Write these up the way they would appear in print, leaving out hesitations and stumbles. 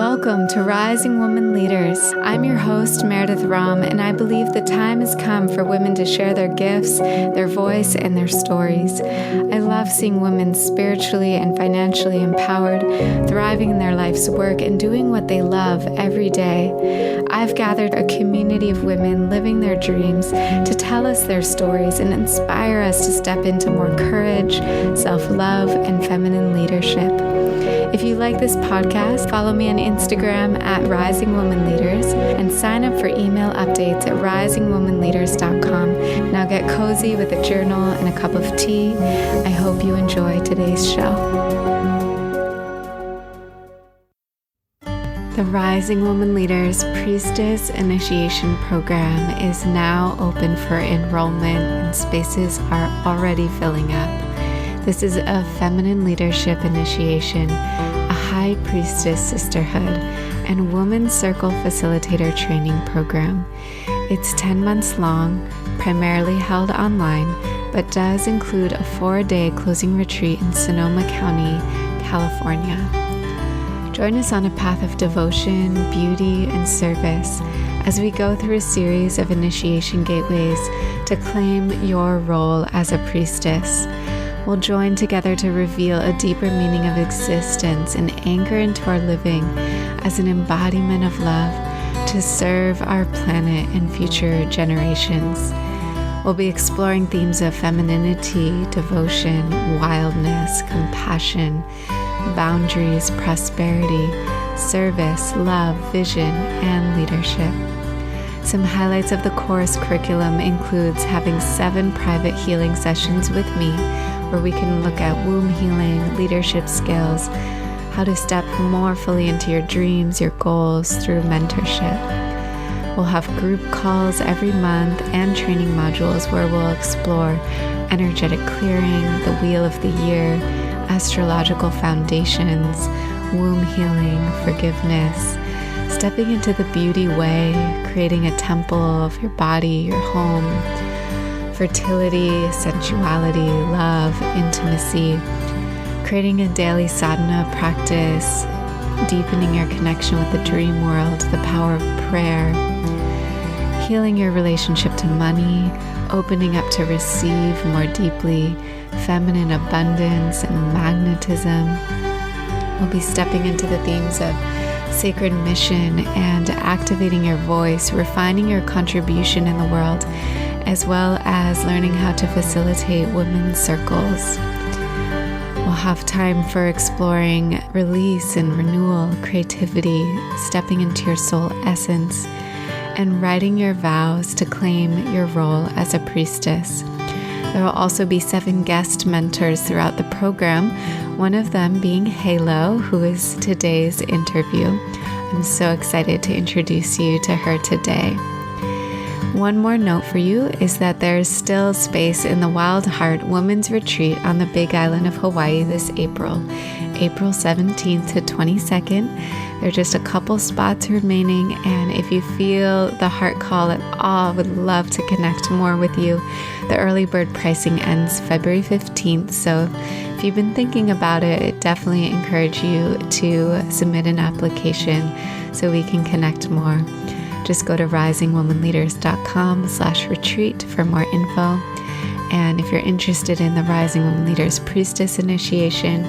Welcome to Rising Woman Leaders. I'm your host, Meredith Ram, and I believe the time has come for women to share their gifts, their voice, and their stories. I love seeing women spiritually and financially empowered, thriving in their life's work, and doing what they love every day. I've gathered a community of women living their dreams to tell us their stories and inspire us to step into more courage, self-love, and feminine leadership. If you like this podcast, follow me on Instagram at Rising Woman Leaders and sign up for email updates at risingwomanleaders.com. Now get cozy with a journal and a cup of tea. I hope you enjoy today's show. The Rising Woman Leaders Priestess Initiation Program is now open for enrollment and spaces are already filling up. This is a feminine leadership initiation, a high priestess sisterhood, and women's circle facilitator training program. It's 10 months long, primarily held online, but does include a 4-day closing retreat in Sonoma County, California. Join us on a path of devotion, beauty, and service as we go through a series of initiation gateways to claim your role as a priestess. We'll join together to reveal a deeper meaning of existence and anchor into our living as an embodiment of love to serve our planet and future generations. We'll be exploring themes of femininity, devotion, wildness, compassion, boundaries, prosperity, service, love, vision, and leadership. Some highlights of the course curriculum includes having 7 private healing sessions with me, where we can look at womb healing, leadership skills, how to step more fully into your dreams, your goals through mentorship. We'll have group calls every month and training modules where we'll explore energetic clearing, the wheel of the year, astrological foundations, womb healing, forgiveness, stepping into the beauty way, creating a temple of your body, your home, fertility, sensuality, love, intimacy, creating a daily sadhana practice, deepening your connection with the dream world, the power of prayer, healing your relationship to money, opening up to receive more deeply, feminine abundance and magnetism. We'll be stepping into the themes of sacred mission and activating your voice, refining your contribution in the world, as well as learning how to facilitate women's circles. We'll have time for exploring release and renewal, creativity, stepping into your soul essence, and writing your vows to claim your role as a priestess. There will also be 7 guest mentors throughout the program, one of them being Halo, who is today's interview. I'm so excited to introduce you to her today. One more note for you is that there's still space in the Wild Heart Women's Retreat on the Big Island of Hawaii this April 17th to 22nd. There are just a couple spots remaining, and if you feel the heart call at all, would love to connect more with you. The early bird pricing ends February 15th, so if you've been thinking about it, I definitely encourage you to submit an application so we can connect more. Just go to risingwomanleaders.com/retreat for more info. And if you're interested in the Rising Woman Leaders Priestess Initiation,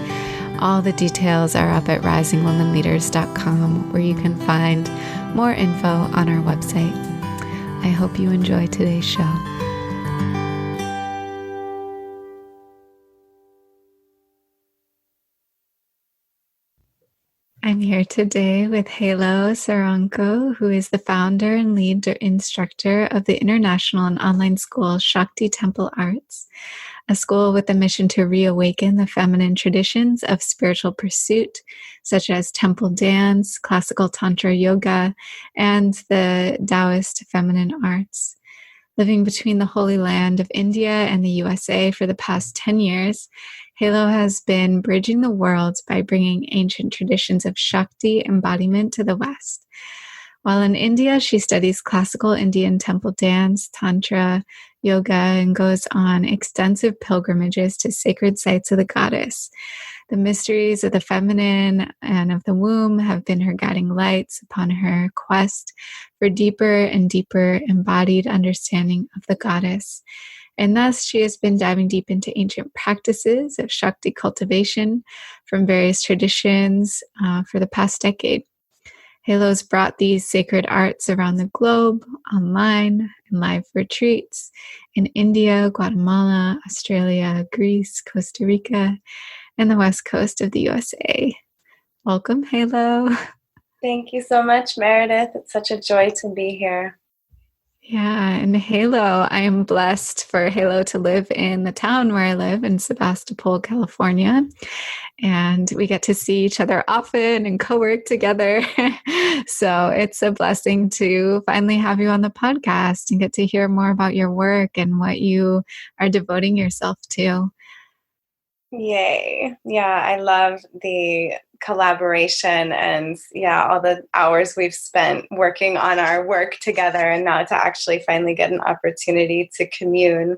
all the details are up at risingwomanleaders.com, where you can find more info on our website. I hope you enjoy today's show. I'm here today with Halo Seronko, who is the founder and lead instructor of the international and online school Shakti Temple Arts, a school with a mission to reawaken the feminine traditions of spiritual pursuit, such as temple dance, classical tantra yoga, and the Taoist feminine arts. Living between the Holy Land of India and the USA for the past 10 years, Halo has been bridging the worlds by bringing ancient traditions of Shakti embodiment to the West. While in India, she studies classical Indian temple dance, tantra, yoga, and goes on extensive pilgrimages to sacred sites of the goddess. The mysteries of the feminine and of the womb have been her guiding lights upon her quest for deeper and deeper embodied understanding of the goddess. And thus, she has been diving deep into ancient practices of Shakti cultivation from various traditions for the past decade. Halo's brought these sacred arts around the globe, online, and live retreats in India, Guatemala, Australia, Greece, Costa Rica, and the west coast of the USA. Welcome, Halo. Thank you so much, Meredith. It's such a joy to be here. Yeah, and Halo, I am blessed for Halo to live in the town where I live in Sebastopol, California. And we get to see each other often and co-work together. So it's a blessing to finally have you on the podcast and get to hear more about your work and what you are devoting yourself to. Yay. Yeah, I love the collaboration and all the hours we've spent working on our work together, and now to actually finally get an opportunity to commune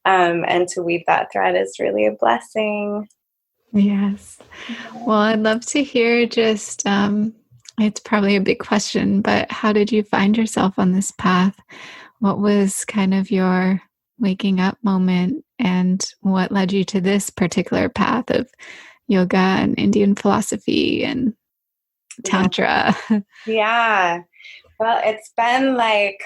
and to weave that thread is really a blessing. Yes. Well, I'd love to hear just, it's probably a big question, but how did you find yourself on this path? What was kind of your waking up moment, and what led you to this particular path of yoga and Indian philosophy and Tantra? Yeah. Well, it's been like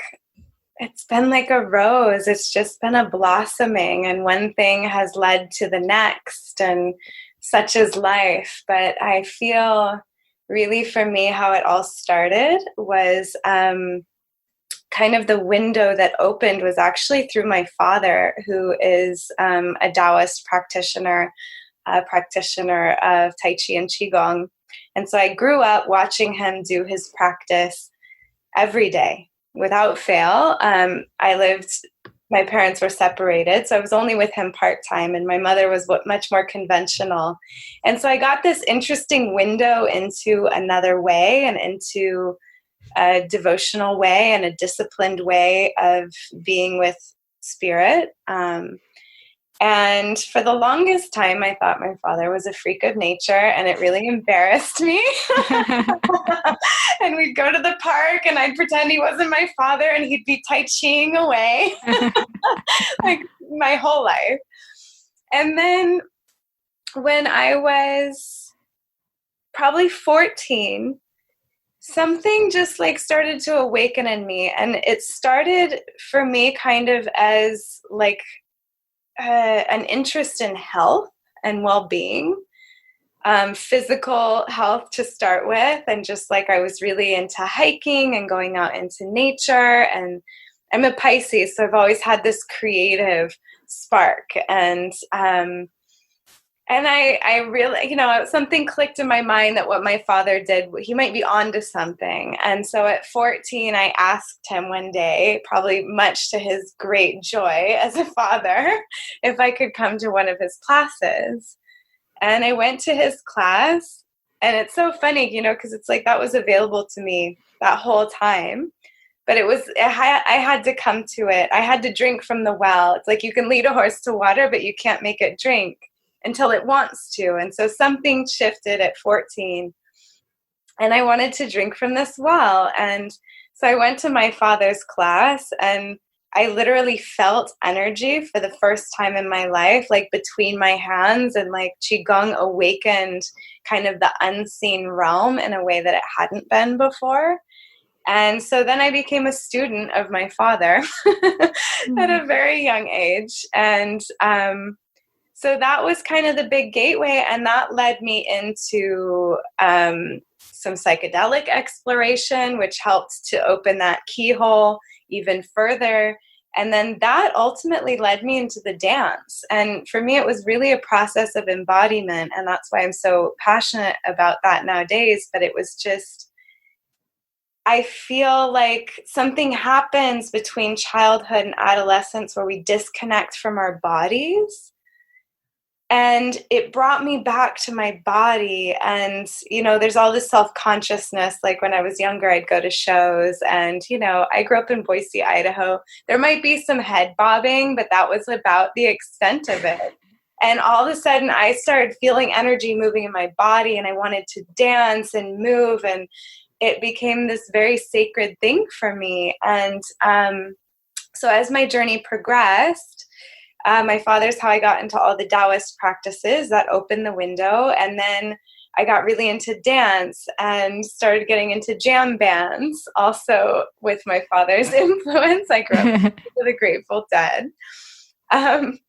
a rose. It's just been a blossoming, and one thing has led to the next, and such is life. But I feel really, for me, how it all started was kind of the window that opened was actually through my father, who is a Taoist practitioner, a practitioner of Tai Chi and Qigong. And so I grew up watching him do his practice every day without fail. My parents were separated, so I was only with him part-time, and my mother was much more conventional. And so I got this interesting window into another way, and into a devotional way and a disciplined way of being with spirit. And for the longest time, I thought my father was a freak of nature, and it really embarrassed me. And we'd go to the park, and I'd pretend he wasn't my father, and he'd be Tai Chiing away, like my whole life. And then when I was probably 14, something just like started to awaken in me. And it started for me kind of as like an interest in health and well-being, physical health to start with. And just like I was really into hiking and going out into nature, and I'm a Pisces, so I've always had this creative spark. And I really, something clicked in my mind that what my father did, he might be onto something. And so at 14, I asked him one day, probably much to his great joy as a father, if I could come to one of his classes. And I went to his class, and it's so funny, because it's like that was available to me that whole time. But I had to come to it. I had to drink from the well. It's like you can lead a horse to water, but you can't make it drink until it wants to. And so something shifted at 14, and I wanted to drink from this well. And so I went to my father's class, and I literally felt energy for the first time in my life, like between my hands, and like Qigong awakened kind of the unseen realm in a way that it hadn't been before. And so then I became a student of my father at a very young age. And so that was kind of the big gateway, and that led me into some psychedelic exploration, which helped to open that keyhole even further. And then that ultimately led me into the dance. And for me, it was really a process of embodiment, and that's why I'm so passionate about that nowadays. But it was just, I feel like something happens between childhood and adolescence where we disconnect from our bodies. And it brought me back to my body. And, there's all this self-consciousness. Like when I was younger, I'd go to shows, and, I grew up in Boise, Idaho. There might be some head bobbing, but that was about the extent of it. And all of a sudden I started feeling energy moving in my body, and I wanted to dance and move, and it became this very sacred thing for me. And so as my journey progressed, my father's how I got into all the Taoist practices that opened the window. And then I got really into dance and started getting into jam bands, also with my father's influence. I grew up with the Grateful Dead. And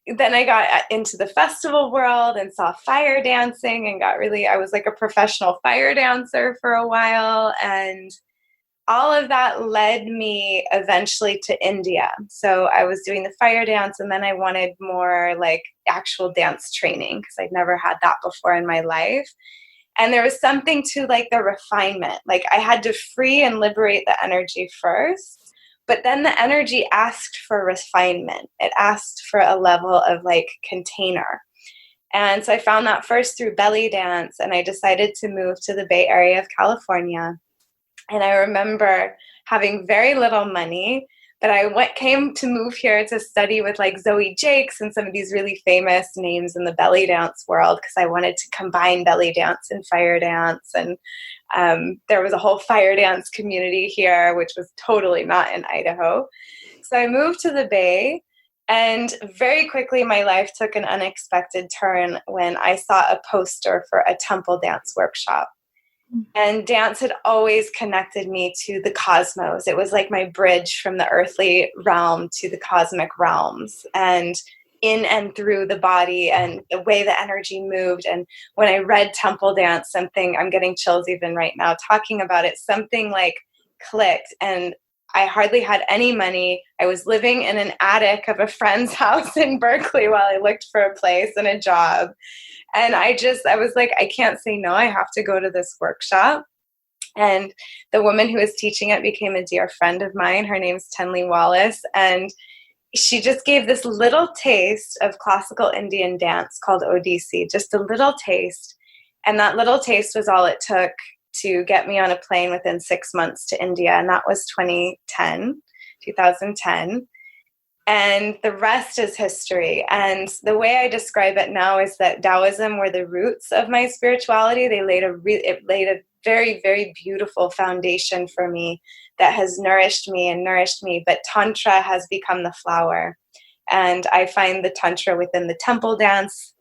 then I got into the festival world and saw fire dancing and I was like a professional fire dancer for a while. And all of that led me eventually to India. So I was doing the fire dance, and then I wanted more like actual dance training because I'd never had that before in my life. And there was something to like the refinement. Like I had to free and liberate the energy first, but then the energy asked for refinement. It asked for a level of like container. And so I found that first through belly dance, and I decided to move to the Bay Area of California. And I remember having very little money, but I came to move here to study with like Zoe Jakes and some of these really famous names in the belly dance world, because I wanted to combine belly dance and fire dance. And there was a whole fire dance community here, which was totally not in Idaho. So I moved to the Bay, and very quickly my life took an unexpected turn when I saw a poster for a temple dance workshop. And dance had always connected me to the cosmos. It was like my bridge from the earthly realm to the cosmic realms, and in and through the body and the way the energy moved. And when I read temple dance, something, I'm getting chills even right now talking about it, something like clicked. And I hardly had any money. I was living in an attic of a friend's house in Berkeley while I looked for a place and a job. And I was like, I can't say no. I have to go to this workshop. And the woman who was teaching it became a dear friend of mine. Her name's Tenley Wallace. And she just gave this little taste of classical Indian dance called Odissi, just a little taste. And that little taste was all it took to get me on a plane within 6 months to India. And that was 2010. And the rest is history. And the way I describe it now is that Taoism were the roots of my spirituality. It laid a very, very beautiful foundation for me that has nourished me. But Tantra has become the flower. And I find the Tantra within the temple dance,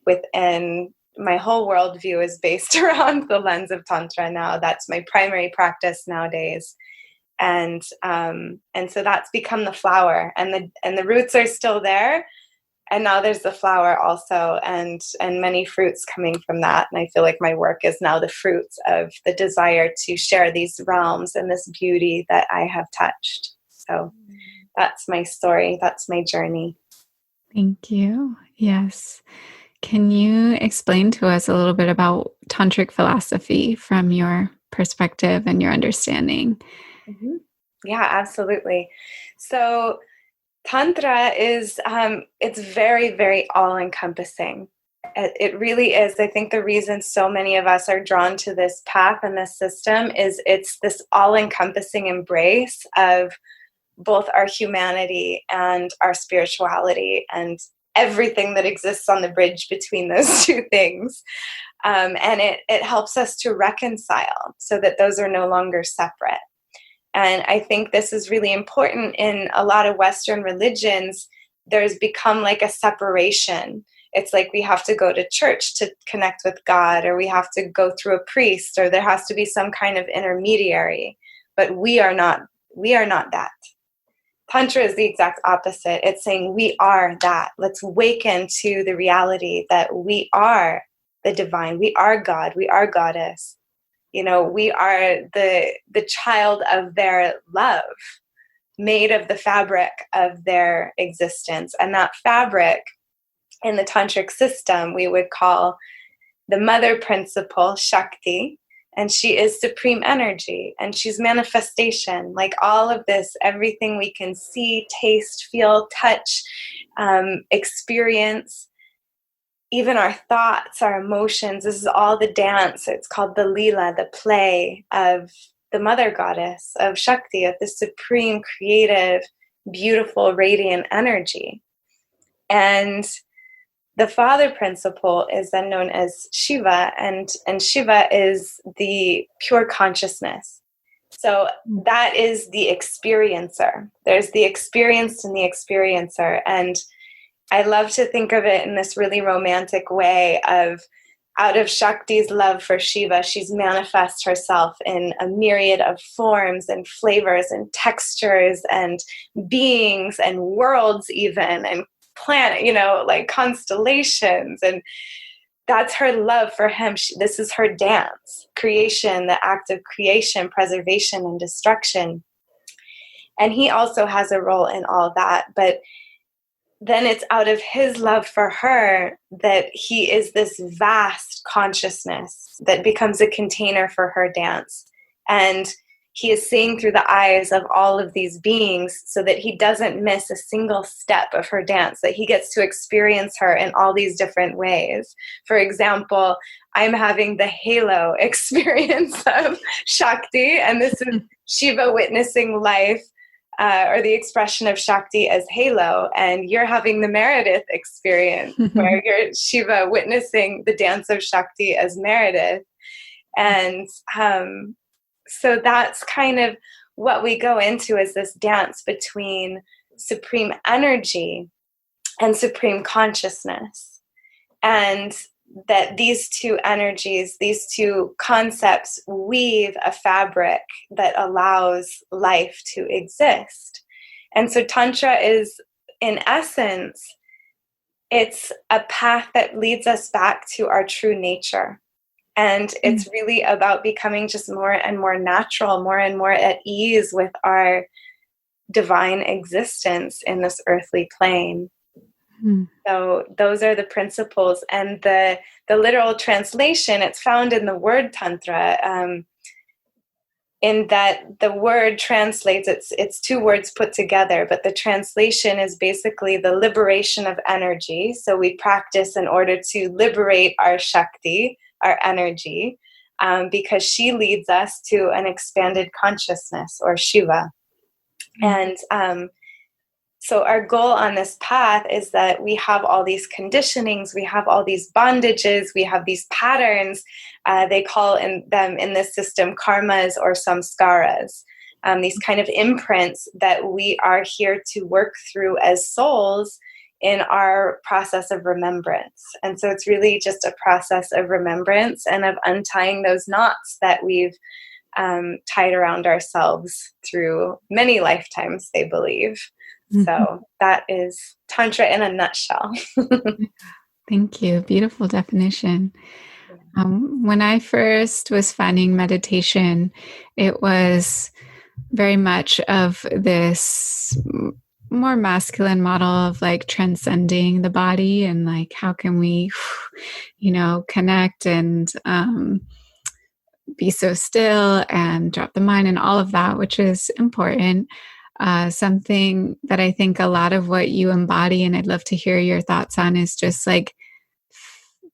within my whole worldview is based around the lens of Tantra now. That's my primary practice nowadays. And so that's become the flower, and the roots are still there, and now there's the flower also, and many fruits coming from that. And I feel like my work is now the fruits of the desire to share these realms and this beauty that I have touched. So that's my story. That's my journey. Thank you. Yes. Can you explain to us a little bit about tantric philosophy from your perspective and your understanding? Mm-hmm. Yeah, absolutely. So Tantra is, it's very, very all-encompassing. It really is. I think the reason so many of us are drawn to this path and this system is it's this all-encompassing embrace of both our humanity and our spirituality and everything that exists on the bridge between those two things. And it helps us to reconcile so that those are no longer separate. And I think this is really important. In a lot of Western religions, there's become like a separation. It's like we have to go to church to connect with God, or we have to go through a priest, or there has to be some kind of intermediary. But we are not that. Tantra is the exact opposite. It's saying we are that. Let's awaken to the reality that we are the divine. We are God. We are Goddess. We are the child of their love, made of the fabric of their existence. And that fabric in the tantric system, we would call the mother principle, Shakti, and she is supreme energy, and she's manifestation. Like all of this, everything we can see, taste, feel, touch, experience, even our thoughts, our emotions, this is all the dance. It's called the Lila, the play of the mother goddess, of Shakti, of the supreme, creative, beautiful, radiant energy. And the father principle is then known as Shiva, and Shiva is the pure consciousness. So that is the experiencer. There's the experienced and the experiencer. And I love to think of it in this really romantic way of, out of Shakti's love for Shiva, she's manifest herself in a myriad of forms and flavors and textures and beings and worlds even, and planet, like constellations. And that's her love for him. This is her dance, creation, the act of creation, preservation, and destruction. And he also has a role in all that. But then it's out of his love for her that he is this vast consciousness that becomes a container for her dance. And he is seeing through the eyes of all of these beings so that he doesn't miss a single step of her dance, that he gets to experience her in all these different ways. For example, I'm having the halo experience of Shakti, and this is Shiva witnessing life, or the expression of Shakti as halo, and you're having the Meredith experience where you're Shiva witnessing the dance of Shakti as Meredith. And so that's kind of what we go into, is this dance between supreme energy and supreme consciousness. And that these two energies, these two concepts weave a fabric that allows life to exist. And so Tantra is, in essence, it's a path that leads us back to our true nature. And it's really about becoming just more and more natural, more and more at ease with our divine existence in this earthly plane. So those are the principles. And the literal translation, it's found in the word Tantra, in that the word translates, it's two words put together, but the translation is basically the liberation of energy. So we practice in order to liberate our Shakti, our energy, because she leads us to an expanded consciousness, or Shiva. And so our goal on this path is that we have all these conditionings, we have all these bondages, we have these patterns. They call them in this system karmas or samskaras, these kind of imprints that we are here to work through as souls in our process of remembrance. And so it's really just a process of remembrance and of untying those knots that we've tied around ourselves through many lifetimes, they believe. So that is Tantra in a nutshell. Thank you. Beautiful definition. When I first was finding meditation, it was very much of this more masculine model of like transcending the body and like how can we, connect and be so still and drop the mind and all of that, which is important. Something that I think a lot of what you embody, and I'd love to hear your thoughts on, is just like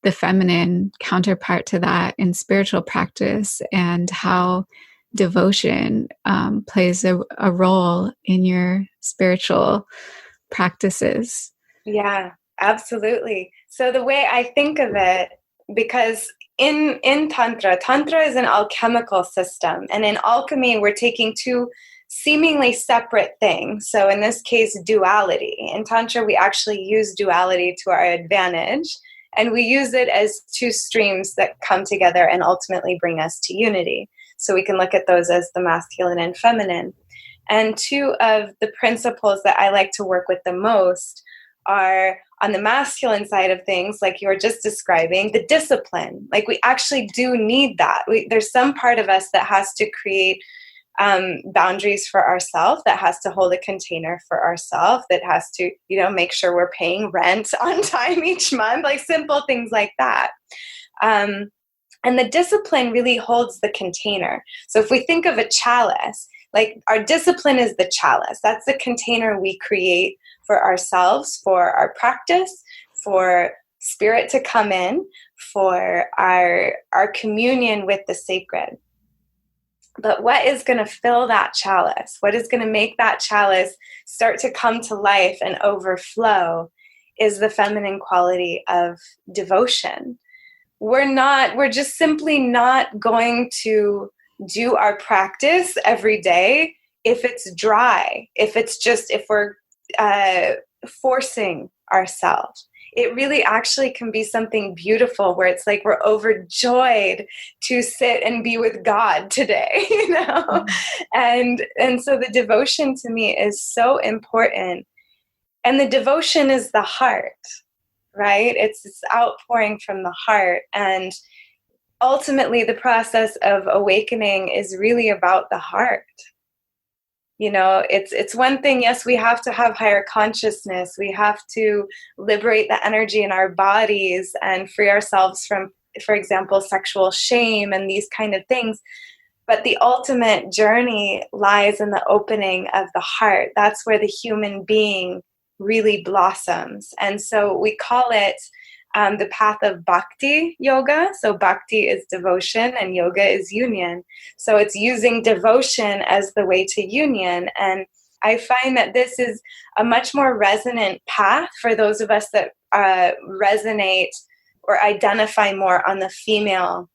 the feminine counterpart to that in spiritual practice, and how devotion plays a role in your spiritual practices. Yeah, absolutely. So the way I think of it, because in Tantra is an alchemical system, and in alchemy, we're taking two seemingly separate things. So in this case, duality. In Tantra, we actually use duality to our advantage, and we use it as two streams that come together and ultimately bring us to unity. So we can look at those as the masculine and feminine. And two of the principles that I like to work with the most are on the masculine side of things, like you were just describing, the discipline. Like we actually do need that. There's some part of us that has to create boundaries for ourselves, that has to hold a container for ourselves, that has to, make sure we're paying rent on time each month, like simple things like that. And the discipline really holds the container. So if we think of a chalice, like our discipline is the chalice. That's the container we create for ourselves, for our practice, for spirit to come in, for our communion with the sacred. But what is going to fill that chalice? What is going to make that chalice start to come to life and overflow is the feminine quality of devotion. We're just simply not going to do our practice every day if it's dry, if we're forcing ourselves. It really actually can be something beautiful where it's like we're overjoyed to sit and be with God today, you know? And so the devotion to me is so important. And the devotion is the heart, right? It's this outpouring from the heart. And ultimately, the process of awakening is really about the heart. You know, it's one thing, yes, we have to have higher consciousness. We have to liberate the energy in our bodies and free ourselves from, for example, sexual shame and these kind of things. But the ultimate journey lies in the opening of the heart. That's where the human being really blossoms. And so we call it the path of bhakti yoga. So bhakti is devotion and yoga is union. So it's using devotion as the way to union. And I find that this is a much more resonant path for those of us that resonate or identify more on the female,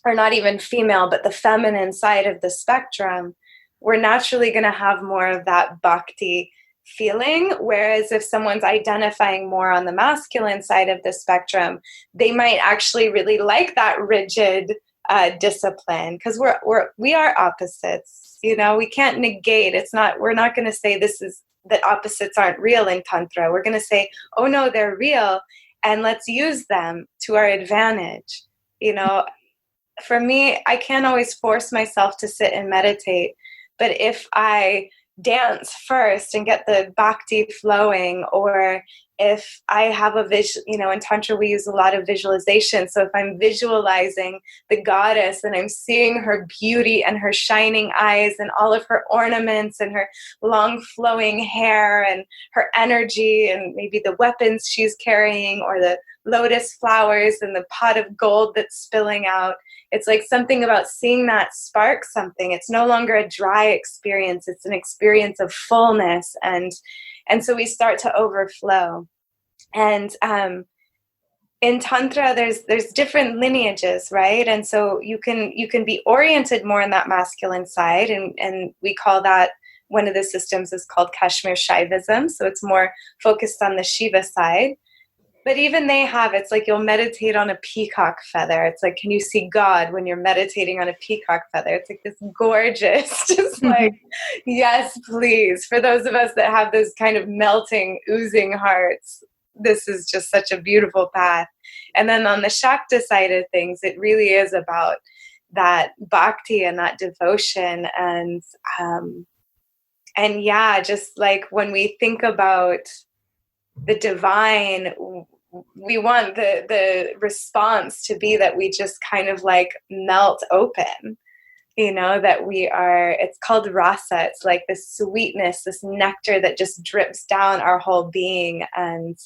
or not even female, but the feminine side of the spectrum. We're naturally going to have more of that bhakti feeling, whereas if someone's identifying more on the masculine side of the spectrum, they might actually really like that rigid discipline, because we are opposites. You know, we can't negate. We're not going to say that opposites aren't real in Tantra. We're going to say, oh no, they're real, and let's use them to our advantage. You know, for me, I can't always force myself to sit and meditate, but if I dance first and get the bhakti flowing, or if I have a vision, you know, in Tantra we use a lot of visualization. So if I'm visualizing the goddess and I'm seeing her beauty and her shining eyes and all of her ornaments and her long flowing hair and her energy and maybe the weapons she's carrying or the lotus flowers and the pot of gold that's spilling out, it's like something about seeing that spark something. It's no longer a dry experience. It's an experience of fullness. And so we start to overflow. And in Tantra, there's different lineages, right? And so you can be oriented more in that masculine side. And we call that, one of the systems is called Kashmir Shaivism. So it's more focused on the Shiva side. But even they have, it's like you'll meditate on a peacock feather. It's like, can you see God when you're meditating on a peacock feather? It's like this gorgeous, just like, yes, please. For those of us that have those kind of melting, oozing hearts, this is just such a beautiful path. And then on the Shakti side of things, it really is about that bhakti and that devotion. And yeah, just like when we think about the divine, we want the response to be that we just kind of like melt open, you know, that it's called rasa. It's like this sweetness, this nectar that just drips down our whole being. And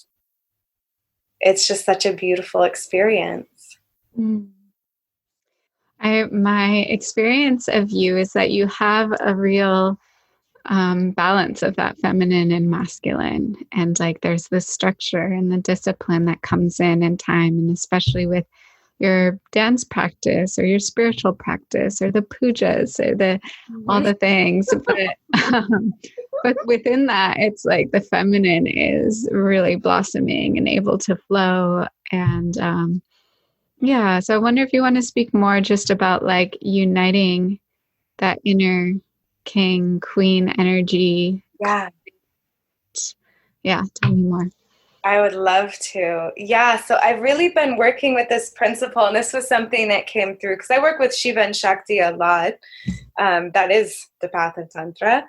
it's just such a beautiful experience. My experience of you is that you have a real balance of that feminine and masculine, and like there's this structure and the discipline that comes in time, and especially with your dance practice or your spiritual practice or the pujas or all the things, but within that, it's like the feminine is really blossoming and able to flow. And so I wonder if you want to speak more just about like uniting that inner king, queen energy. Yeah, tell me more. I would love to. Yeah, so I've really been working with this principle, and this was something that came through because I work with Shiva and Shakti a lot. That is the path of Tantra.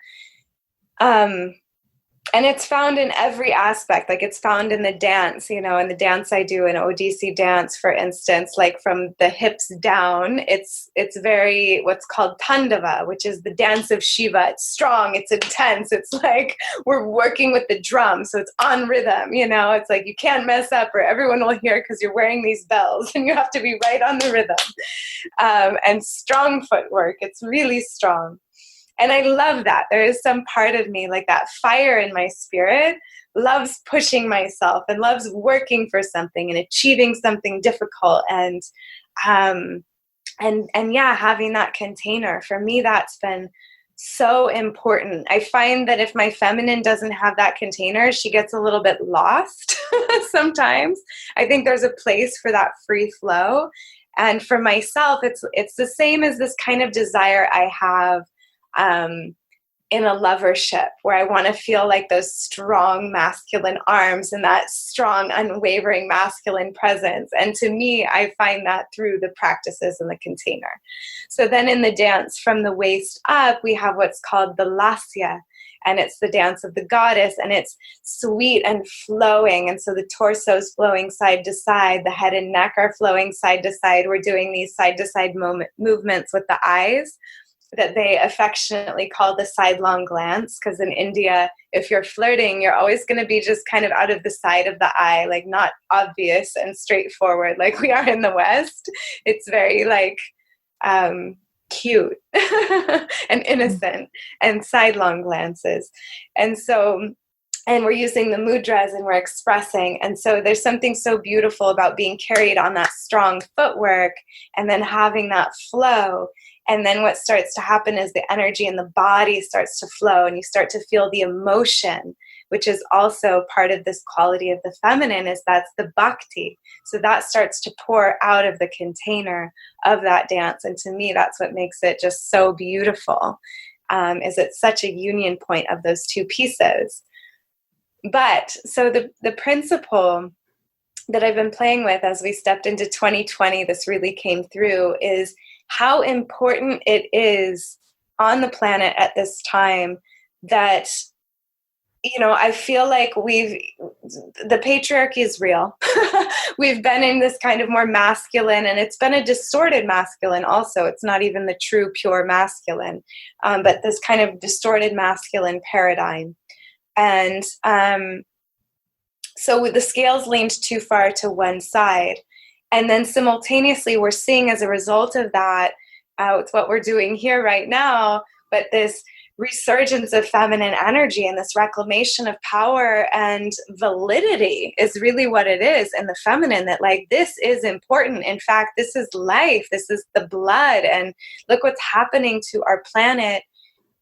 And it's found in every aspect. Like it's found in the dance, you know, in the dance I do, in Odissi dance, for instance, like from the hips down, it's very what's called Tandava, which is the dance of Shiva. It's strong, it's intense. It's like we're working with the drum. So it's on rhythm, you know, it's like you can't mess up or everyone will hear because you're wearing these bells and you have to be right on the rhythm. And strong footwork. It's really strong. And I love that. There is some part of me, like that fire in my spirit, loves pushing myself and loves working for something and achieving something difficult. And yeah, having that container, for me, that's been so important. I find that if my feminine doesn't have that container, she gets a little bit lost sometimes. I think there's a place for that free flow. And for myself, it's the same as this kind of desire I have in a lovership, where I want to feel like those strong masculine arms and that strong, unwavering masculine presence. And to me, I find that through the practices in the container. So then in the dance from the waist up, we have what's called the lasya, and it's the dance of the goddess, and it's sweet and flowing. And so the torso is flowing side to side, the head and neck are flowing side to side. We're doing these side to side movements with the eyes that they affectionately call the sidelong glance, because in India, if you're flirting, you're always going to be just kind of out of the side of the eye, like not obvious and straightforward like we are in the West. It's very like cute and innocent, and sidelong glances. And so, and we're using the mudras and we're expressing. And so there's something so beautiful about being carried on that strong footwork and then having that flow. And then what starts to happen is the energy in the body starts to flow, and you start to feel the emotion, which is also part of this quality of the feminine, is that's the bhakti. So that starts to pour out of the container of that dance. And to me, that's what makes it just so beautiful, is it's such a union point of those two pieces. But so the principle that I've been playing with as we stepped into 2020, this really came through, is how important it is on the planet at this time that, you know, I feel like the patriarchy is real. We've been in this kind of more masculine, and it's been a distorted masculine also. It's not even the true, pure masculine, but this kind of distorted masculine paradigm. And so the scales leaned too far to one side. And then simultaneously, we're seeing as a result of that, it's what we're doing here right now, but this resurgence of feminine energy and this reclamation of power and validity is really what it is in the feminine, that like, this is important. In fact, this is life. This is the blood. And look what's happening to our planet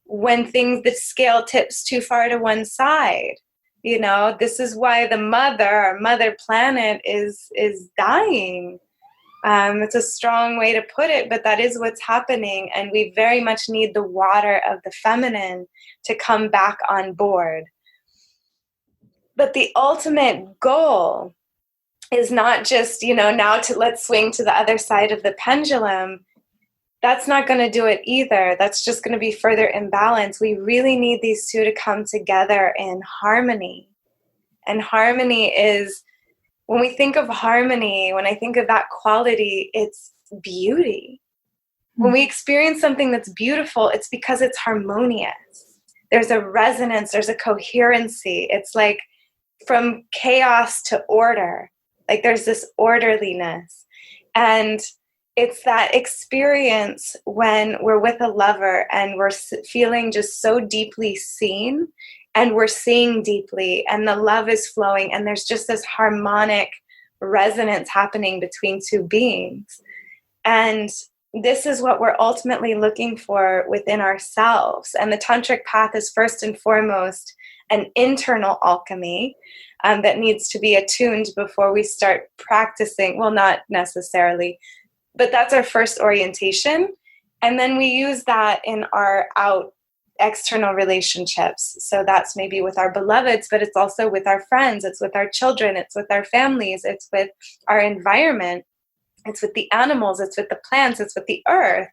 when the scale tips too far to one side. You know, this is why our mother planet is dying. It's a strong way to put it, but that is what's happening. And we very much need the water of the feminine to come back on board. But the ultimate goal is not just, you know, now let's swing to the other side of the pendulum. That's not going to do it either. That's just going to be further imbalance. We really need these two to come together in harmony. And harmony is, when we think of harmony, when I think of that quality, it's beauty. When we experience something that's beautiful, it's because it's harmonious. There's a resonance, there's a coherency. It's like from chaos to order. Like there's this orderliness. And it's that experience when we're with a lover and we're feeling just so deeply seen, and we're seeing deeply, and the love is flowing, and there's just this harmonic resonance happening between two beings. And this is what we're ultimately looking for within ourselves. And the tantric path is first and foremost an internal alchemy that needs to be attuned before we start practicing. Well, not necessarily, but that's our first orientation. And then we use that in our external relationships. So that's maybe with our beloveds, but it's also with our friends. It's with our children. It's with our families. It's with our environment. It's with the animals. It's with the plants. It's with the earth.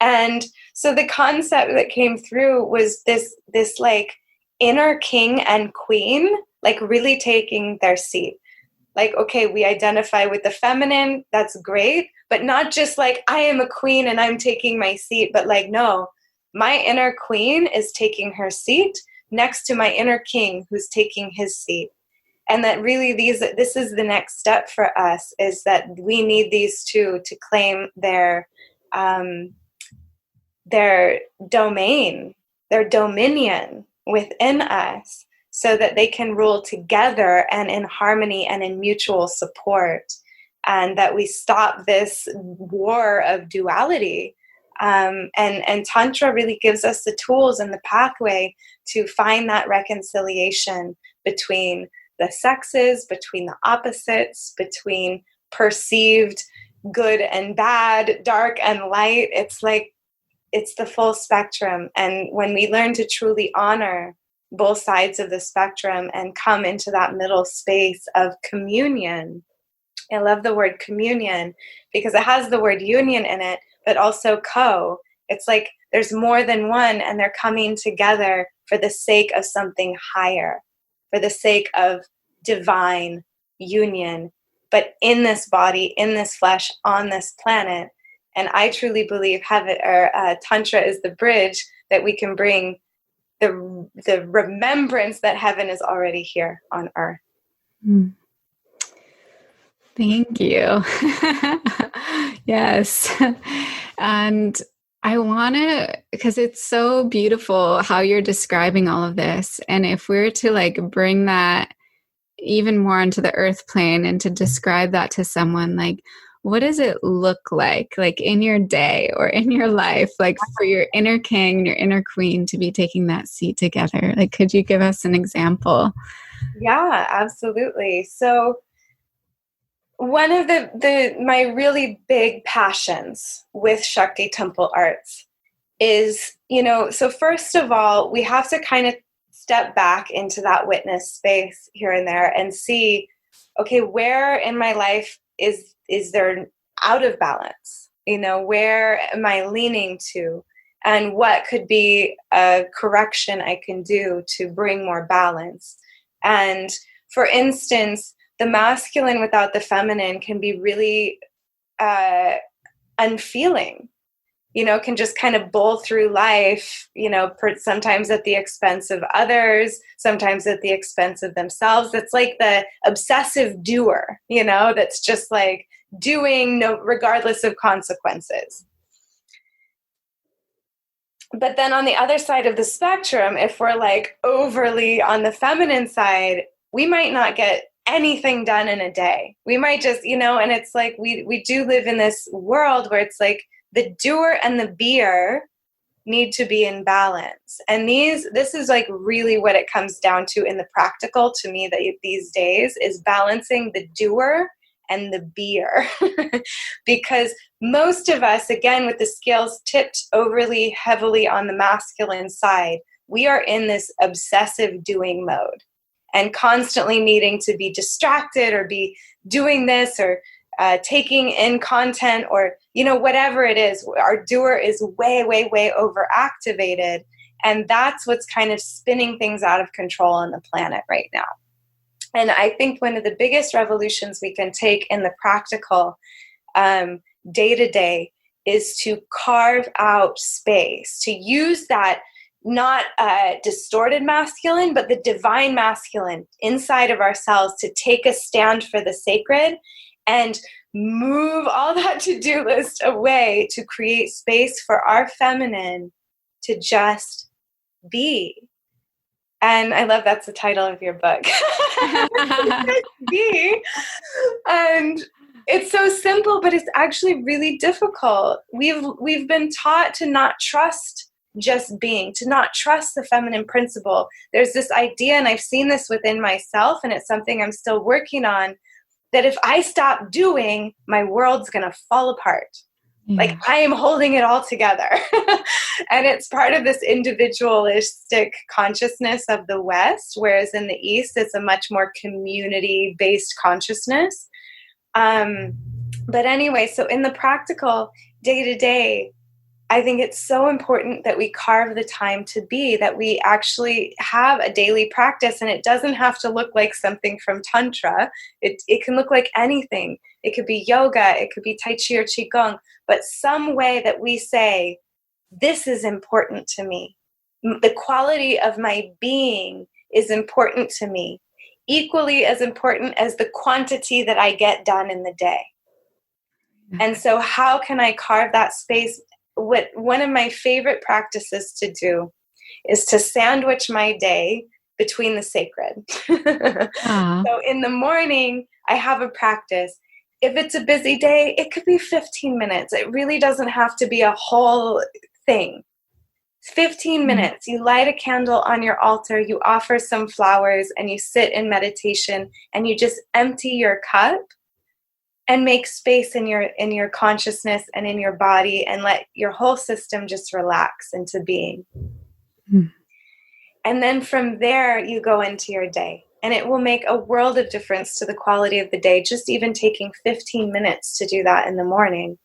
And so the concept that came through was this like inner king and queen, like really taking their seat. Like, okay, we identify with the feminine. That's great. But not just like, I am a queen and I'm taking my seat, but like, no, my inner queen is taking her seat next to my inner king who's taking his seat. And that really this is the next step for us, is that we need these two to claim their domain, their dominion within us, so that they can rule together and in harmony and in mutual support, and that we stop this war of duality. And Tantra really gives us the tools and the pathway to find that reconciliation between the sexes, between the opposites, between perceived good and bad, dark and light. It's like, it's the full spectrum. And when we learn to truly honor both sides of the spectrum and come into that middle space of communion, I love the word communion because it has the word union in it, but also co. It's like there's more than one, and they're coming together for the sake of something higher, for the sake of divine union, but in this body, in this flesh, on this planet. And I truly believe Tantra is the bridge that we can bring the remembrance that heaven is already here on earth. Mm. Thank you. Yes. And I want to, because it's so beautiful how you're describing all of this. And if we were to like bring that even more onto the earth plane and to describe that to someone, like, what does it look like in your day or in your life, like for your inner king and your inner queen to be taking that seat together? Like, could you give us an example? Yeah, absolutely. So one of my really big passions with Shakti temple arts is, so first of all, we have to kind of step back into that witness space here and there and see, okay, where in my life is there out of balance? Where am I leaning to? And what could be a correction I can do to bring more balance? And for instance, the masculine without the feminine can be really unfeeling, can just kind of bowl through life, sometimes at the expense of others, sometimes at the expense of themselves. It's like the obsessive doer, that's just like doing regardless of consequences. But then on the other side of the spectrum, if we're like overly on the feminine side, we might not get anything done in a day. We might just, and it's like we do live in this world where it's like the doer and the beer need to be in balance. And this is like really what it comes down to in the practical to me that these days is balancing the doer and the beer. Because most of us, again, with the scales tipped overly heavily on the masculine side, we are in this obsessive doing mode and constantly needing to be distracted or be doing this or taking in content or, whatever it is. Our doer is way, way, way overactivated. And that's what's kind of spinning things out of control on the planet right now. And I think one of the biggest revolutions we can take in the practical day-to-day is to carve out space, to use that not distorted masculine, but the divine masculine inside of ourselves to take a stand for the sacred and move all that to-do list away to create space for our feminine to just be. And I love that's the title of your book. Be. And it's so simple, but it's actually really difficult. We've been taught to not trust just being, to not trust the feminine principle. There's this idea, and I've seen this within myself, and it's something I'm still working on, that if I stop doing, my world's going to fall apart. Yeah. Like I am holding it all together. And it's part of this individualistic consciousness of the West, whereas in the East, it's a much more community-based consciousness. But anyway, so in the practical day-to-day, I think it's so important that we carve the time to be, that we actually have a daily practice, and it doesn't have to look like something from Tantra. It can look like anything. It could be yoga, it could be Tai Chi or Qigong, but some way that we say, this is important to me. The quality of my being is important to me, equally as important as the quantity that I get done in the day. And so how can I carve that space? One of my favorite practices to do is to sandwich my day between the sacred. Ah. So in the morning, I have a practice. If it's a busy day, it could be 15 minutes. It really doesn't have to be a whole thing. 15 minutes. You light a candle on your altar, you offer some flowers, and you sit in meditation, and you just empty your cup and make space in your consciousness and in your body, and let your whole system just relax into being. Mm. And then from there, you go into your day. And it will make a world of difference to the quality of the day, just even taking 15 minutes to do that in the morning.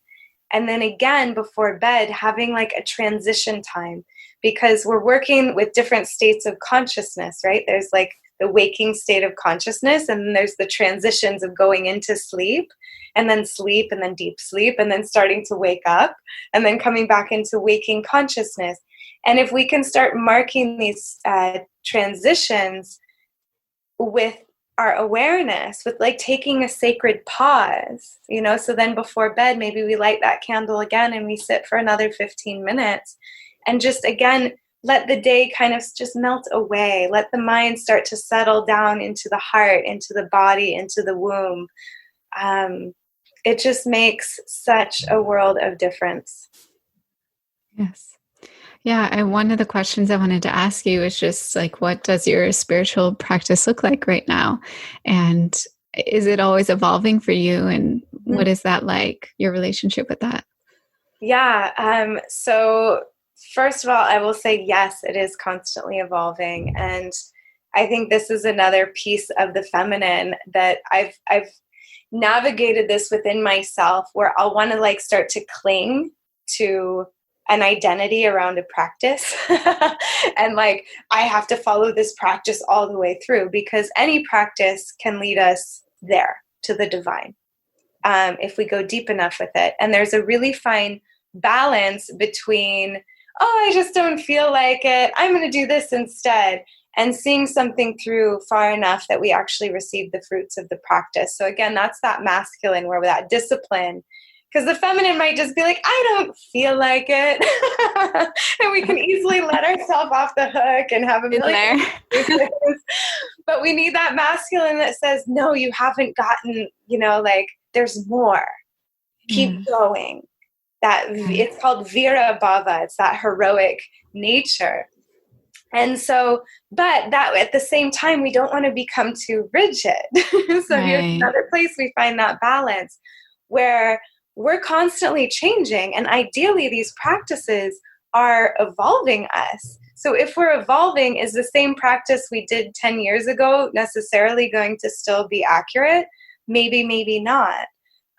And then again, before bed, having like a transition time, because we're working with different states of consciousness, right? There's like the waking state of consciousness, and then there's the transitions of going into sleep, and then deep sleep, and then starting to wake up, and then coming back into waking consciousness. And if we can start marking these transitions with our awareness, with like taking a sacred pause, so then before bed, maybe we light that candle again and we sit for another 15 minutes and just again, let the day kind of just melt away. Let the mind start to settle down into the heart, into the body, into the womb. It just makes such a world of difference. Yes. Yeah, and one of the questions I wanted to ask you is just like, what does your spiritual practice look like right now? And is it always evolving for you? And what is that like, your relationship with that? Yeah. So first of all, I will say, yes, it is constantly evolving. And I think this is another piece of the feminine that I've navigated this within myself, where I'll want to like start to cling to an identity around a practice. And like, I have to follow this practice all the way through, because any practice can lead us there to the divine, if we go deep enough with it. And there's a really fine balance between, I just don't feel like it, I'm going to do this instead, and seeing something through far enough that we actually receive the fruits of the practice. So again, that's that masculine, where that discipline, because the feminine might just be like, I don't feel like it. And we can easily let ourselves off the hook and have a million excuses. But we need that masculine that says, no, you haven't gotten, like, there's more. Keep going. That it's called Vira Bhava. It's that heroic nature. And so, but that at the same time, we don't want to become too rigid. So here's another place we find that balance, where we're constantly changing, and ideally these practices are evolving us. So if we're evolving, is the same practice we did 10 years ago necessarily going to still be accurate? Maybe, maybe not.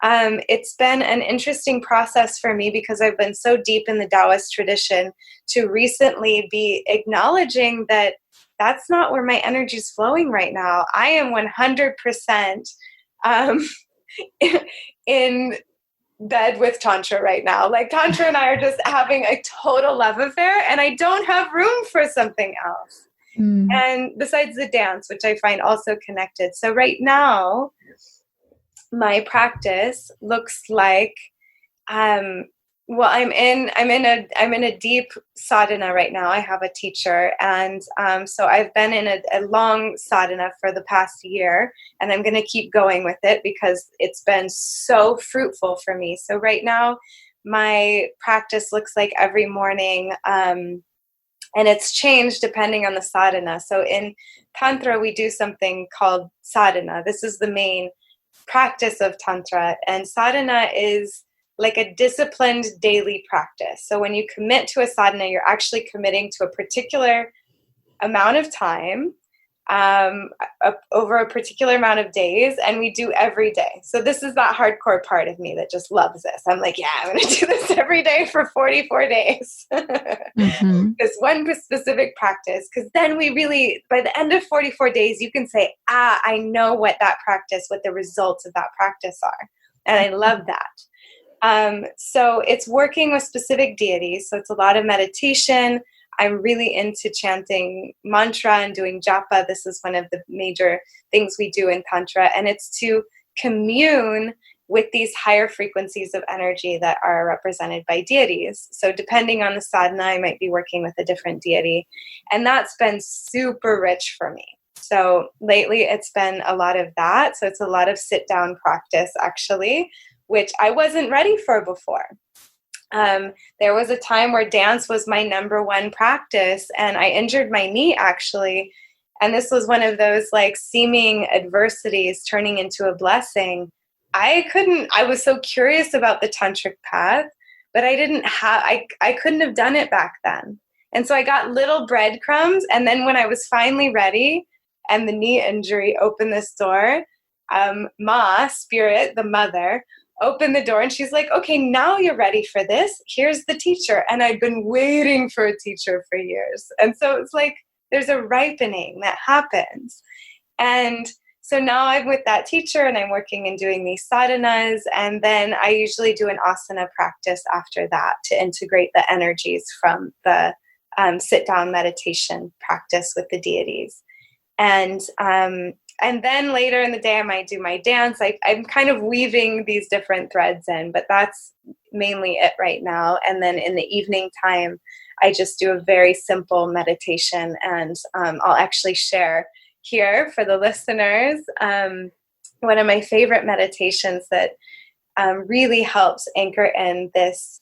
It's been an interesting process for me, because I've been so deep in the Taoist tradition, to recently be acknowledging that that's not where my energy is flowing right now. I am 100% in bed with Tantra right now. Like, Tantra and I are just having a total love affair, and I don't have room for something else. And besides the dance, which I find also connected. So right now, my practice looks like, I'm in a deep sadhana right now. I have a teacher, and so I've been in a long sadhana for the past year, and I'm going to keep going with it because it's been so fruitful for me. So right now, my practice looks like every morning, and it's changed depending on the sadhana. So in Tantra, we do something called sadhana. This is the main practice of Tantra, and sadhana is like a disciplined daily practice. So when you commit to a sadhana, you're actually committing to a particular amount of time, over a particular amount of days, and we do every day. So this is that hardcore part of me that just loves this. I'm like, yeah, I'm going to do this every day for 44 days. This one specific practice, because then we really, by the end of 44 days, you can say, I know what the results of that practice are. And I love that. So it's working with specific deities. So it's a lot of meditation. I'm really into chanting mantra and doing japa. This is one of the major things we do in Tantra. And it's to commune with these higher frequencies of energy that are represented by deities. So depending on the sadhana, I might be working with a different deity. And that's been super rich for me. So lately it's been a lot of that. So it's a lot of sit down practice, actually, which I wasn't ready for before. There was a time where dance was my number one practice, and I injured my knee, actually. And this was one of those like seeming adversities turning into a blessing. I was so curious about the tantric path, but I couldn't have done it back then. And so I got little breadcrumbs. And then when I was finally ready and the knee injury opened this door, Ma, Spirit, the mother, opened the door and she's like, okay, now you're ready for this. Here's the teacher. And I'd been waiting for a teacher for years. And so it's like, there's a ripening that happens. And so now I'm with that teacher and I'm working and doing these sadhanas. And then I usually do an asana practice after that to integrate the energies from the sit-down meditation practice with the deities. And then later in the day, I might do my dance. I'm kind of weaving these different threads in, but that's mainly it right now. And then in the evening time, I just do a very simple meditation. And I'll actually share here for the listeners one of my favorite meditations that really helps anchor in this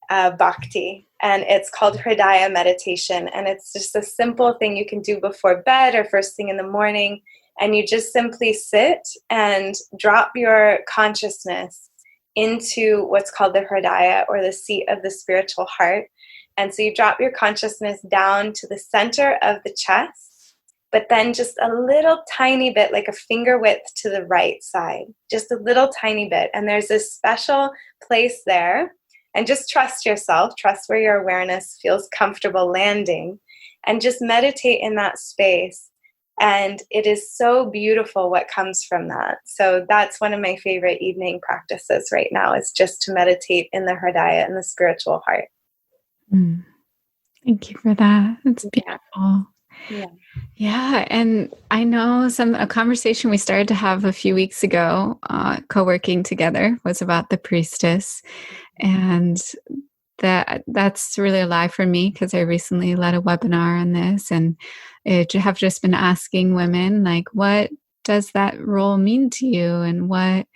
bhakti. And it's called Hridaya meditation. And it's just a simple thing you can do before bed or first thing in the morning. And you just simply sit and drop your consciousness into what's called the Hridaya, or the seat of the spiritual heart. And so you drop your consciousness down to the center of the chest, but then just a little tiny bit, like a finger width to the right side, just a little tiny bit. And there's this special place there. And just trust yourself, trust where your awareness feels comfortable landing, and just meditate in that space. And it is so beautiful what comes from that. So that's one of my favorite evening practices right now, is just to meditate in the Hridaya, and the spiritual heart. Thank you for that. It's beautiful. Yeah. And I know a conversation we started to have a few weeks ago, co-working together, was about the priestess. And that's really alive for me, because I recently led a webinar on this, and I have just been asking women, like, what does that role mean to you, and what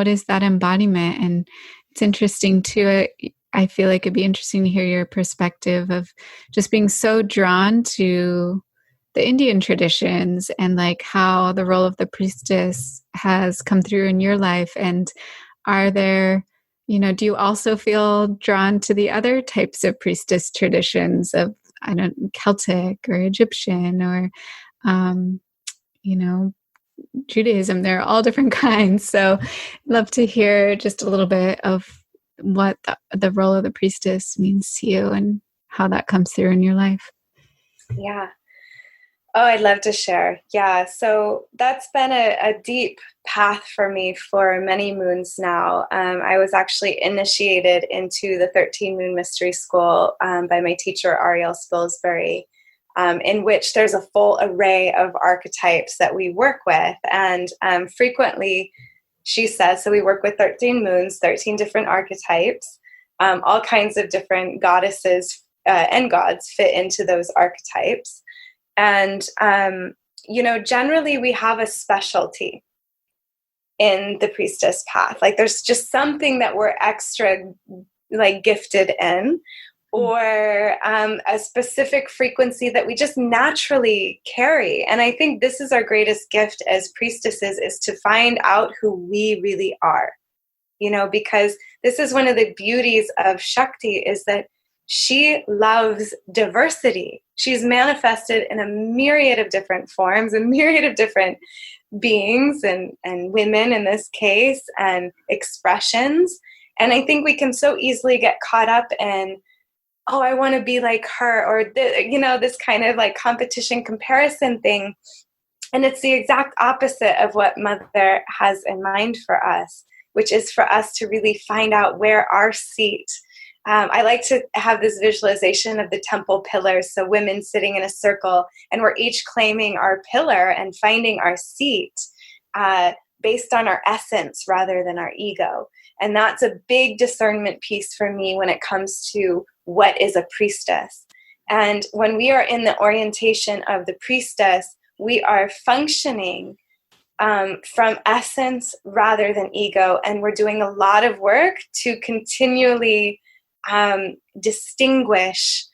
is that embodiment? And it's interesting too. I feel like it'd be interesting to hear your perspective of just being so drawn to the Indian traditions, and like how the role of the priestess has come through in your life. And are there, do you also feel drawn to the other types of priestess traditions of, Celtic or Egyptian or, Judaism? They're all different kinds. So I'd love to hear just a little bit of what the role of the priestess means to you and how that comes through in your life. Yeah. Oh, I'd love to share. Yeah. So that's been a deep path for me for many moons now. I was actually initiated into the 13 Moon Mystery School by my teacher, Ariel Spilsbury, in which there's a full array of archetypes that we work with. And frequently, she says, so we work with 13 moons, 13 different archetypes, all kinds of different goddesses and gods fit into those archetypes. And, generally we have a specialty in the priestess path. Like there's just something that we're extra like gifted in, or a specific frequency that we just naturally carry. And I think this is our greatest gift as priestesses, is to find out who we really are, because this is one of the beauties of Shakti, is that she loves diversity. She's manifested in a myriad of different forms, a myriad of different beings and women in this case, and expressions. And I think we can so easily get caught up in, oh, I want to be like her, or, this kind of like competition comparison thing. And it's the exact opposite of what Mother has in mind for us, which is for us to really find out where our seat. I like to have this visualization of the temple pillars. So women sitting in a circle, and we're each claiming our pillar and finding our seat. But based on our essence rather than our ego. And that's a big discernment piece for me when it comes to what is a priestess. And when we are in the orientation of the priestess, we are functioning from essence rather than ego. And we're doing a lot of work to continually distinguish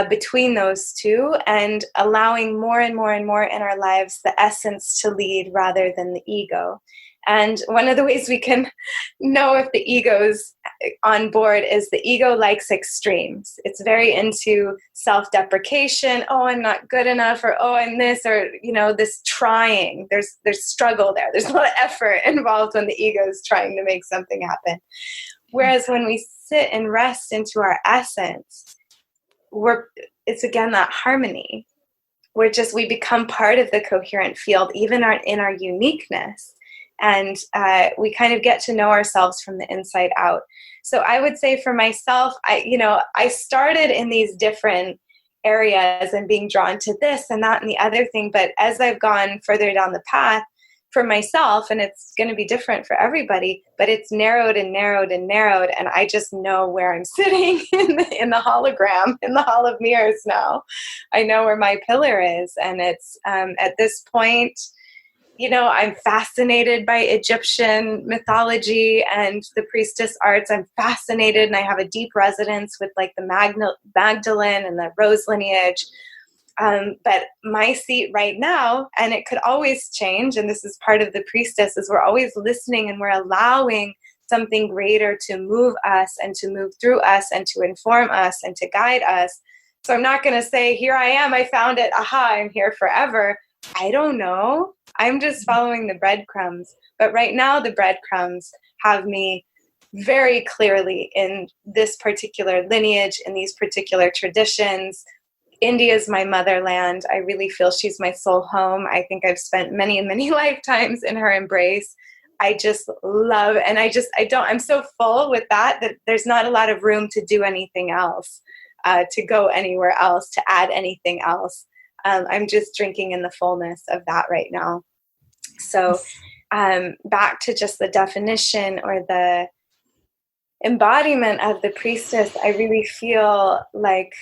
between those two, and allowing more and more and more in our lives the essence to lead rather than the ego. And one of the ways we can know if the ego's on board is the ego likes extremes. It's very into self-deprecation. Oh, I'm not good enough, or oh, I'm this, or this trying. There's struggle there. There's a lot of effort involved when the ego is trying to make something happen. Whereas when we sit and rest into our essence, it's again that harmony. We become part of the coherent field, even in our uniqueness. And we kind of get to know ourselves from the inside out. So I would say for myself, I started in these different areas and being drawn to this and that and the other thing. But as I've gone further down the path for myself, and it's going to be different for everybody, but it's narrowed and narrowed and narrowed. And I just know where I'm sitting in the hologram, in the hall of mirrors now. I know where my pillar is. And it's at this point, I'm fascinated by Egyptian mythology and the priestess arts. I'm fascinated, and I have a deep resonance with like the Magdalene and the Rose lineage. But my seat right now, and it could always change, and this is part of the priestess, is we're always listening and we're allowing something greater to move us and to move through us and to inform us and to guide us. So I'm not going to say, here I am, I found it, aha, I'm here forever. I don't know. I'm just following the breadcrumbs. But right now, the breadcrumbs have me very clearly in this particular lineage, in these particular traditions. India is my motherland. I really feel she's my soul home. I think I've spent many, many lifetimes in her embrace. I just love, and I'm so full with that there's not a lot of room to do anything else, to go anywhere else, to add anything else. I'm just drinking in the fullness of that right now. So back to just the definition or the embodiment of the priestess, I really feel like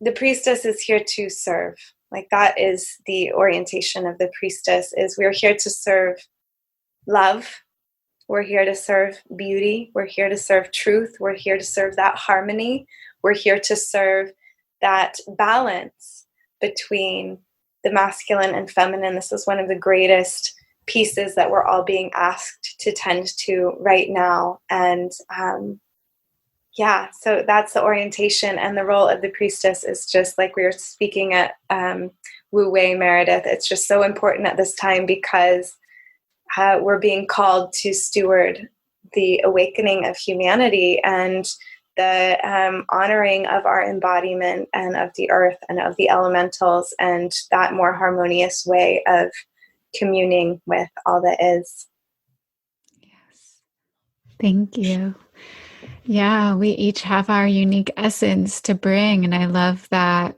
the priestess is here to serve. Like that is the orientation of the priestess, is we're here to serve love. We're here to serve beauty. We're here to serve truth. We're here to serve that harmony. We're here to serve that balance between the masculine and feminine. This is one of the greatest pieces that we're all being asked to tend to right now. And so that's the orientation, and the role of the priestess is just like we were speaking at Wu Wei Meredith. It's just so important at this time because we're being called to steward the awakening of humanity and the honoring of our embodiment and of the earth and of the elementals, and that more harmonious way of communing with all that is. Yes. Thank you. Yeah, we each have our unique essence to bring. And I love that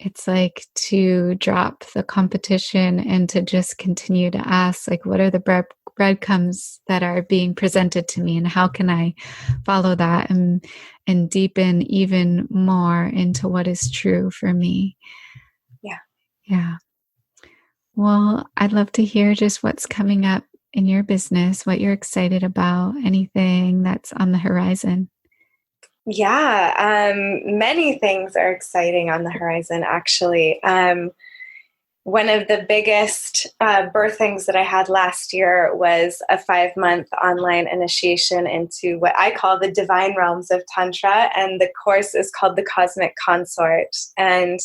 it's like to drop the competition and to just continue to ask, like, what are the breadcrumbs that are being presented to me, and how can I follow that and deepen even more into what is true for me? Yeah. Yeah. Well, I'd love to hear just what's coming up in your business, what you're excited about, anything that's on the horizon. Yeah, many things are exciting on the horizon, actually. One of the biggest birthings that I had last year was a 5-month online initiation into what I call the divine realms of Tantra, and the course is called the Cosmic Consort. And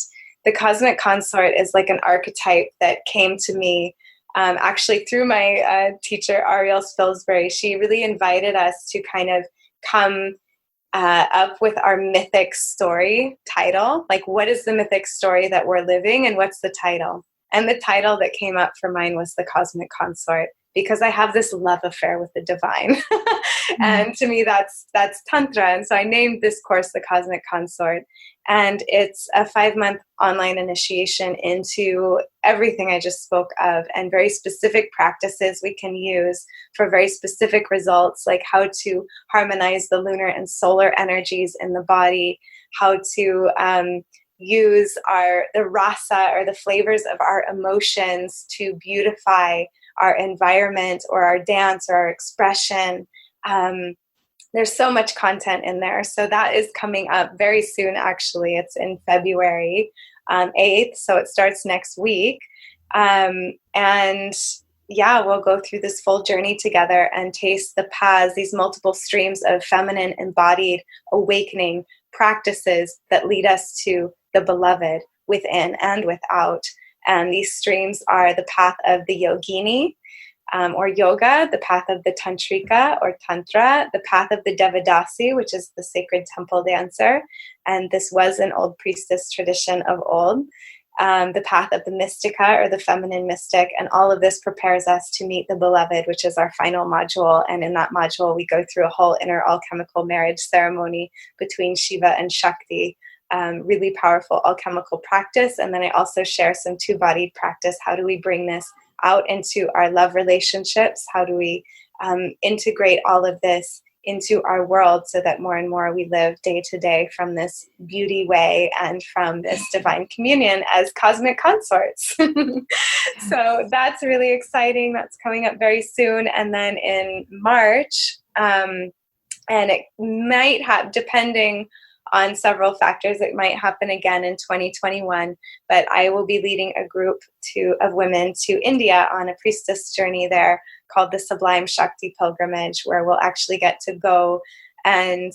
the Cosmic Consort is like an archetype that came to me actually through my teacher, Ariel Spilsbury. She really invited us to kind of come up with our mythic story title. Like, what is the mythic story that we're living, and what's the title? And the title that came up for mine was the Cosmic Consort. because I have this love affair with the divine. And to me, that's Tantra. And so I named this course the Cosmic Consort. And it's a 5-month online initiation into everything I just spoke of, and very specific practices we can use for very specific results, like how to harmonize the lunar and solar energies in the body, how to use the rasa, or the flavors of our emotions, to beautify our environment or our dance or our expression. There's so much content in there. So that is coming up very soon, actually. It's in February 8th, so it starts next week. And yeah, we'll go through this full journey together and taste the paths, these multiple streams of feminine embodied awakening practices that lead us to the beloved within and without. And these streams are the path of the yogini, or yoga, the path of the tantrika or tantra, the path of the devadasi, which is the sacred temple dancer. And this was an old priestess tradition of old. The path of the mystica, or the feminine mystic. And all of this prepares us to meet the beloved, which is our final module. And in that module, we go through a whole inner alchemical marriage ceremony between Shiva and Shakti. Really powerful alchemical practice. And then I also share some two-bodied practice. How do we bring this out into our love relationships? How do we integrate all of this into our world so that more and more we live day to day from this beauty way and from this divine communion as cosmic consorts? So that's really exciting. That's coming up very soon. And then in March, and it might have, depending on several factors, it might happen again in 2021, but I will be leading a group of women to India on a priestess journey there called the Sublime Shakti Pilgrimage, where we'll actually get to go and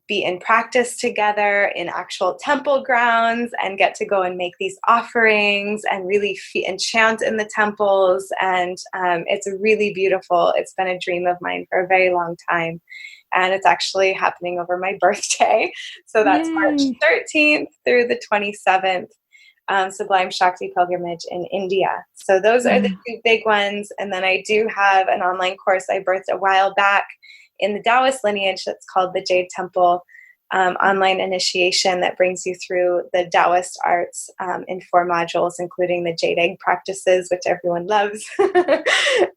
be in practice together in actual temple grounds, and get to go and make these offerings and really and chant in the temples. And it's really beautiful. It's been a dream of mine for a very long time. And it's actually happening over my birthday. So that's Yay. March 13th through the 27th, Sublime Shakti Pilgrimage in India. So those are the two big ones. And then I do have an online course I birthed a while back in the Taoist lineage that's called the Jade Temple online initiation, that brings you through the Taoist arts in 4 modules, including the jade egg practices, which everyone loves,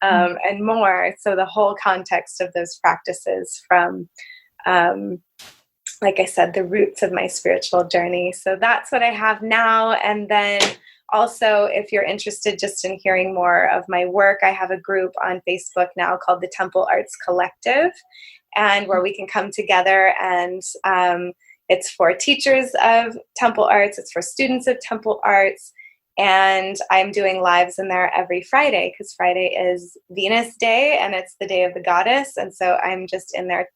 and more. So the whole context of those practices from, like I said, the roots of my spiritual journey. So that's what I have now. And then also, if you're interested just in hearing more of my work, I have a group on Facebook now called the Temple Arts Collective, and where we can come together, and it's for teachers of temple arts, it's for students of temple arts, and I'm doing lives in there every Friday, because Friday is Venus Day, and it's the day of the goddess, and so I'm just in there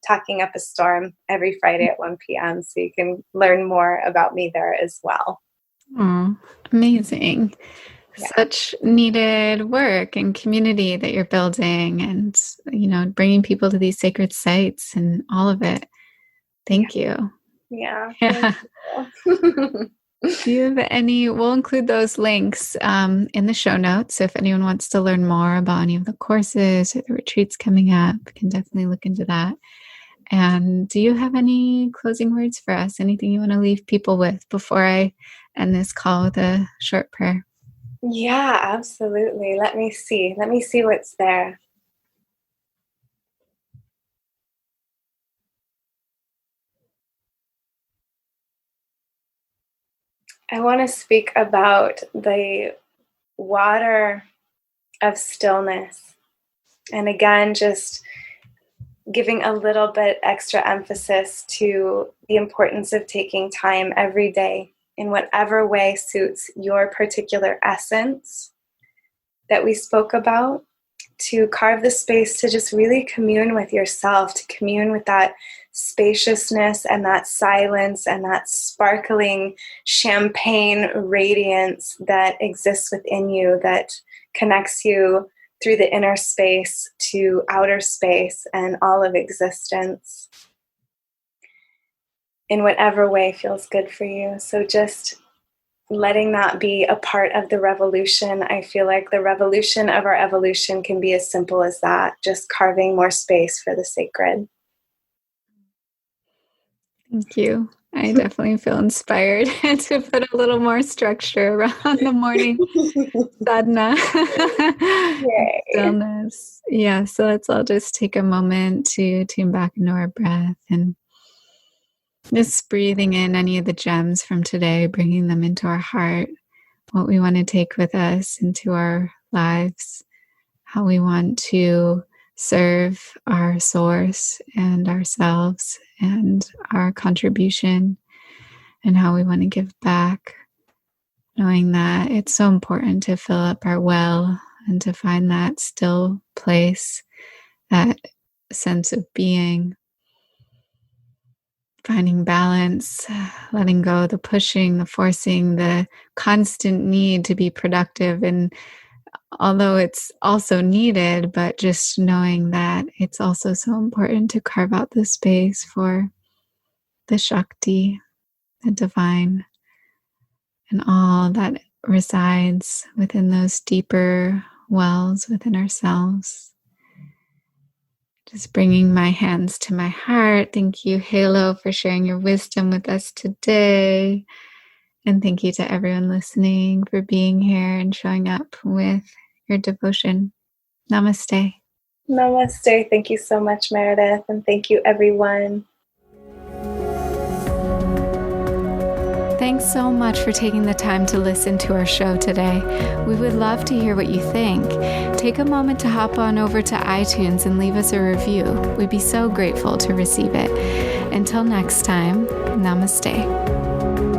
talking up a storm every Friday at 1 p.m., so you can learn more about me there as well. Oh, amazing. Yeah. Such needed work and community that you're building, and, bringing people to these sacred sites and all of it. Thank you. Yeah. Do you have we'll include those links in the show notes. So if anyone wants to learn more about any of the courses or the retreats coming up, you can definitely look into that. And do you have any closing words for us? Anything you want to leave people with before I end this call with a short prayer? Yeah, absolutely. Let me see what's there. I want to speak about the water of stillness. And again, just giving a little bit extra emphasis to the importance of taking time every day in whatever way suits your particular essence that we spoke about, to carve the space to just really commune with yourself, to commune with that spaciousness and that silence and that sparkling champagne radiance that exists within you, that connects you through the inner space to outer space and all of existence, in whatever way feels good for you. So just letting that be a part of the revolution. I feel like the revolution of our evolution can be as simple as that, just carving more space for the sacred. Thank you. I definitely feel inspired to put a little more structure around the morning sadhana. Stillness. Yeah, so let's all just take a moment to tune back into our breath and just breathing in any of the gems from today, bringing them into our heart, what we want to take with us into our lives, how we want to serve our source and ourselves and our contribution, and how we want to give back, knowing that it's so important to fill up our well and to find that still place, that sense of being, finding balance, letting go the pushing, the forcing, the constant need to be productive. And although it's also needed, but just knowing that it's also so important to carve out the space for the Shakti, the divine, and all that resides within those deeper wells within ourselves. Just bringing my hands to my heart. Thank you, Halo, for sharing your wisdom with us today. And thank you to everyone listening for being here and showing up with your devotion. Namaste. Namaste. Thank you so much, Meredith. And thank you, everyone. Thanks so much for taking the time to listen to our show today. We would love to hear what you think. Take a moment to hop on over to iTunes and leave us a review. We'd be so grateful to receive it. Until next time, namaste.